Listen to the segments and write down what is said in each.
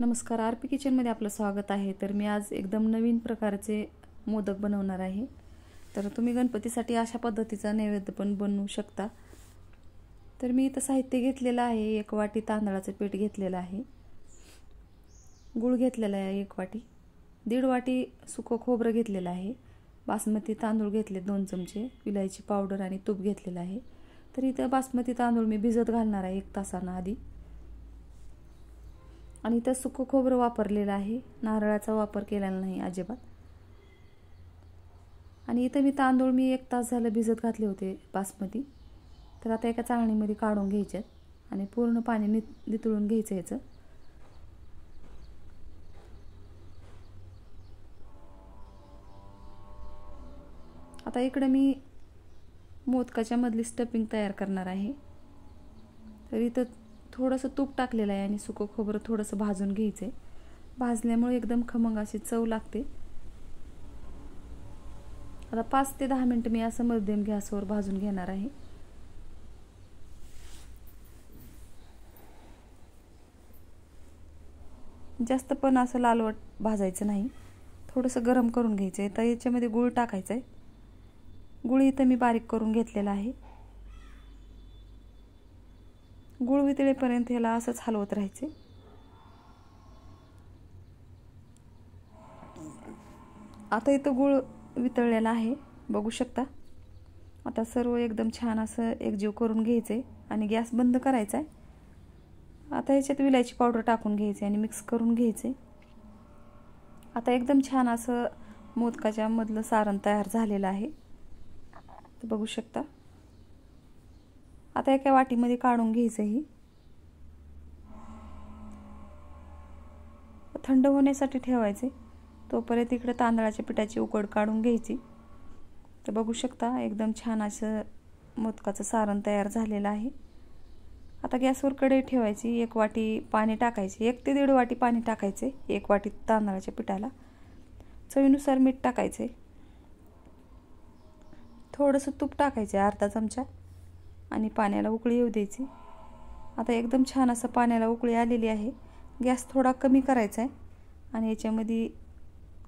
नमस्कार, आरपी किचनमध्ये आपलं स्वागत आहे। तर मी आज एकदम नवीन प्रकारचे मोदक बनवणार आहे। तर तुम्ही गणपतीसाठी अशा पद्धतीचा नैवेद्य पण बनवू शकता। तर मी इथं साहित्य घेतलेलं आहे, 1 वाटी तांदळाचं पीठ घेतलेलं आहे, गूळ घेतलेला आहे 1 वाटी, 1.5 वाटी सुकं खोबरं घेतलेलं आहे, बासमती तांदूळ घेतले 2 चमचे, विलायची पावडर आणि तूप घेतलेलं आहे। तर इथं बासमती तांदूळ मी भिजत घालणार आहे 1 तासानं आधी। आणि इथं सुकं खोबरं वापरलेलं आहे, नारळाचा वापर केलेला नाही अजिबात। आणि इथं मी तांदूळ 1 तास झालं भिजत घातले होते बासमती। तर आता एका चाळणीमध्ये काढून घ्यायचे आणि पूर्ण पाणी नितळून घ्यायचं याचं। आता इकडे मी मोदकाच्या मधली स्टफिंग तयार करणार आहे। तर इथं थोडंसं तूप टाकलेलं आहे आणि सुकं खोबरं थोडंसं भाजून घ्यायचे। भाजल्यामुळे एकदम खमंग अशी चव लागते। आता 5 ते 10 मिनिटं मी असं मध्यम गॅसवर भाजून घेणार आहे। जास्त पण असं लालवट भाजायचं नाही, थोडंसं गरम करून घ्यायचं आहे। तर याच्यामध्ये गूळ टाकायचा आहे, गूळ इथं मी बारीक करून घेतलेला आहे। गूळ वितळेपर्यंत ह्याला असंच हलवत राहायचे। आता इथं गूळ वितळलेला आहे, बघू शकता। आता सर्व एकदम छान असं एकजीव करून घ्यायचे आणि गॅस बंद करायचा आहे। आता ह्याच्यात विलायची पावडर टाकून घ्यायची आणि मिक्स करून घ्यायचे। आता एकदम छान असं मोदकाच्या मधलं सारण तयार झालेलं आहे, तर बघू शकता। आता एका वाटीमध्ये काढून घ्यायचं ही, थंड होण्यासाठी ठेवायचे। तोपर्यंत इकडे तांदळाच्या पिठाची उकड काढून घ्यायची। तर बघू शकता एकदम छान असं मोदकाचं सारण तयार झालेलं आहे। आता गॅसवर कढई ठेवायची, 1 वाटी पाणी टाकायचे, 1 ते 1.5 वाटी पाणी टाकायचे 1 वाटी तांदळाच्या पिठाला। चवीनुसार मीठ टाकायचे, थोडंसं तूप टाकायचे अर्धा चमचा आणि पाण्याला उकळी येऊ द्यायची। आता एकदम छान असं पाण्याला उकळी आलेली आहे। गॅस थोडा कमी करायचा आहे आणि याच्यामध्ये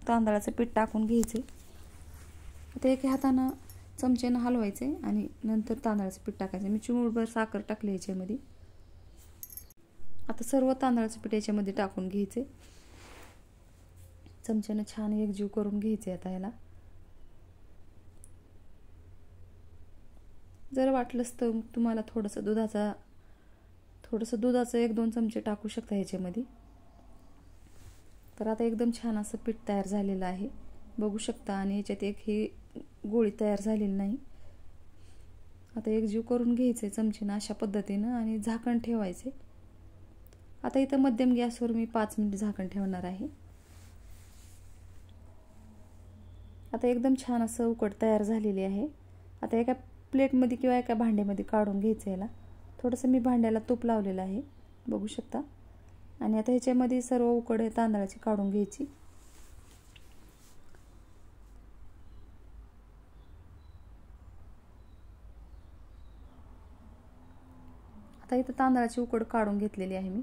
तांदळाचं पीठ टाकून घ्यायचे। आता एका हातानं चमच्यानं हलवायचे आणि नंतर तांदळाचं पीठ टाकायचं। मी चिमूटभर साखर टाकली याच्यामध्ये। आता सर्व तांदळाचं पीठ याच्यामध्ये टाकून घ्यायचे, चमच्यानं छान एकजीव करून घ्यायचे। आता याला जर वाटलंच तर तुम्हाला थोडंसं दुधाचं 1-2 चमचे टाकू शकता याच्यामध्ये। तर आता एकदम छान असं पीठ तयार झालेलं आहे, बघू शकता। आणि याच्यात एक ही गोळी तयार झालेली नाही। आता एकजीव करून घ्यायचे चमचेनं अशा पद्धतीनं आणि झाकण ठेवायचे। आता इथं मध्यम गॅसवर मी 5 मिनिट झाकण ठेवणार आहे। आता एकदम छान असं उकड तयार झालेली आहे। आता एका प्लेटमध्ये किंवा एका भांड्यामध्ये काढून घ्यायचं याला। थोडंसं मी भांड्याला तूप लावलेलं आहे, बघू शकता। आणि आता ह्याच्यामध्ये सर्व उकड तांदळाची काढून घ्यायची। आता इथं तांदळाची उकड काढून घेतलेली आहे मी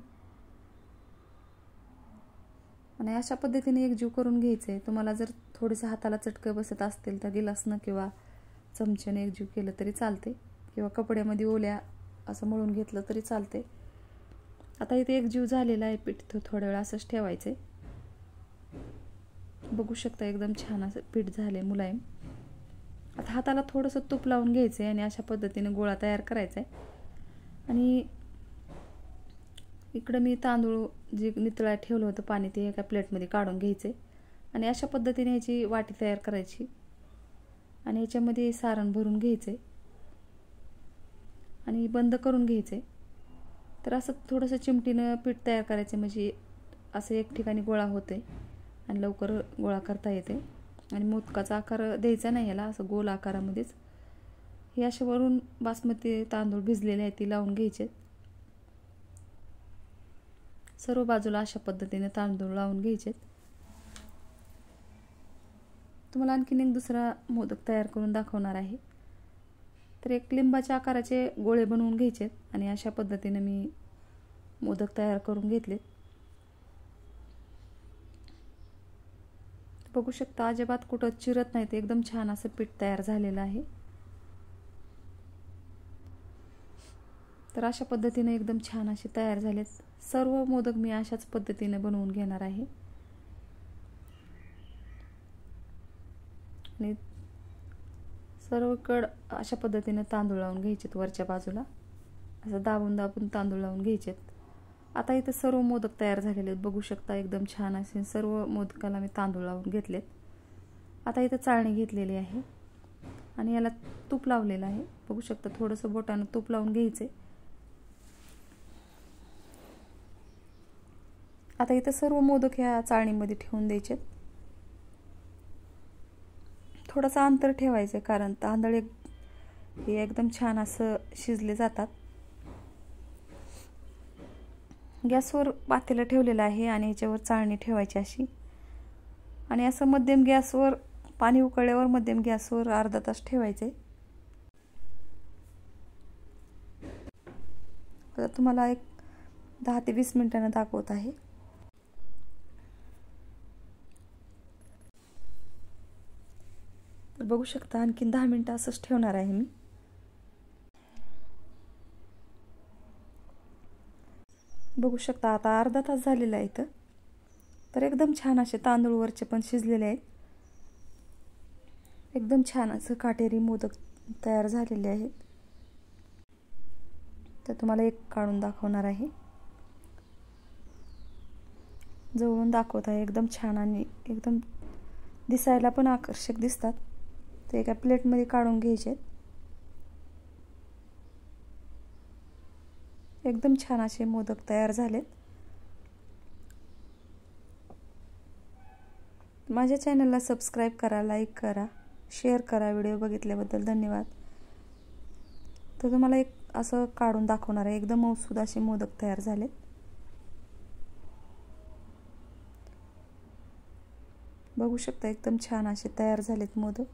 आणि अशा पद्धतीने एकजीव करून घ्यायचे। तुम्हाला जर थोडेसे हाताला चटके बसत असतील तर गिलासनं किंवा चमच्याने एकजीव केलं तरी चालते, किंवा कपड्यामध्ये ओल्या असं मळून घेतलं तरी चालते। आता इथे एकजीव झालेला आहे पीठ, थोड्या वेळ असंच ठेवायचे। बघू शकता एकदम छान असं पीठ झाले मुलायम। आता हाताला थोडंसं तूप लावून घ्यायचं आणि अशा पद्धतीने गोळा तयार करायचा आहे। आणि इकडं मी तांदूळ जे नितळायला ठेवलं होतं पाणी ते एका प्लेटमध्ये काढून घ्यायचे आणि अशा पद्धतीने याची वाटी तयार करायची आणि याच्यामध्ये सारण भरून घ्यायचे आणि बंद करून घ्यायचे। तर असं थोडंसं चिमटीनं पीठ तयार करायचं, म्हणजे असं एक ठिकाणी गोळा होते आणि लवकर गोळा करता येते। आणि मोदकाचा आकार द्यायचा नाही याला, असं गोल आकारामध्येच। हे असे वरून बासमती तांदूळ भिजलेले आहेत ती लावून घ्यायचे। सर्व बाजूला अशा पद्धतीने तांदूळ लावून घ्यायचे। तुम्हाला आणखीन एक दुसरा मोदक तयार करून दाखवणार आहे। तर एक लिंबाच्या आकाराचे गोळे बनवून घ्यायचे आणि अशा पद्धतीने मी मोदक तयार करून घेतले। बघू शकता अजिबात कुठं चिरत नाही, ते एकदम छान असं पीठ तयार झालेलं आहे. तर अशा पद्धतीने एकदम छान असे तयार झालेत. सर्व मोदक मी अशाच पद्धतीने बनवून घेणार आहे. आणि सर्वकड अशा पद्धतीने तांदूळ लावून घ्यायचेत. वरच्या बाजूला असं दाबून दाबून तांदूळ लावून घ्यायचेत. आता इथे सर्व मोदक तयार झालेले आहेत. बघू शकता एकदम छान असे सर्व मोदकाला मी तांदूळ लावून घेतलेत. आता इथे चाळणी घेतलेली आहे आणि याला तूप लावलेलं आहे. बघू शकता थोडंसं बोटानं तूप लावून घ्यायचे. आता इथे सर्व मोदक ह्या चाळणीमध्ये ठेवून द्यायचे. थोडंसं अंतर ठेवायचं कारण तांदूळ हे एकदम छान असं शिजले जातात. गॅसवर पातेलं ठेवलेलं आहे आणि याच्यावर चाळणी ठेवायची अशी, आणि असं मध्यम गॅसवर पाणी उकळल्यावर मध्यम गॅसवर अर्धा तास ठेवायचे. आता तुम्हाला एक 10 ते 20 मिनिटांनी दाखवत आहे. बघू शकता आणखीन 10 मिनिटं असंच ठेवणार आहे मी. बघू शकता आता अर्धा तास झालेला आहे इथं. तर एकदम छान असे तांदूळ वरचे पण शिजलेले आहेत. एकदम छान असं काटेरी मोदक तयार झालेले आहेत. तर तुम्हाला एक काढून दाखवणार आहे. जवळून दाखवत आहे. एकदम छान आणि एकदम दिसायला पण आकर्षक दिसतात. ते एका प्लेटमध्ये काढून घ्यायचे. एकदम छान असे मोदक तयार झालेत. माझ्या चॅनलला सबस्क्राईब करा, लाईक करा, शेअर करा. व्हिडिओ बघितल्याबद्दल धन्यवाद. तर तुम्हाला एक असं काढून दाखवणार आहे. एकदम मऊसूद असे मोदक तयार झालेत. बघू शकता एकदम छान असे तयार झालेत मोदक.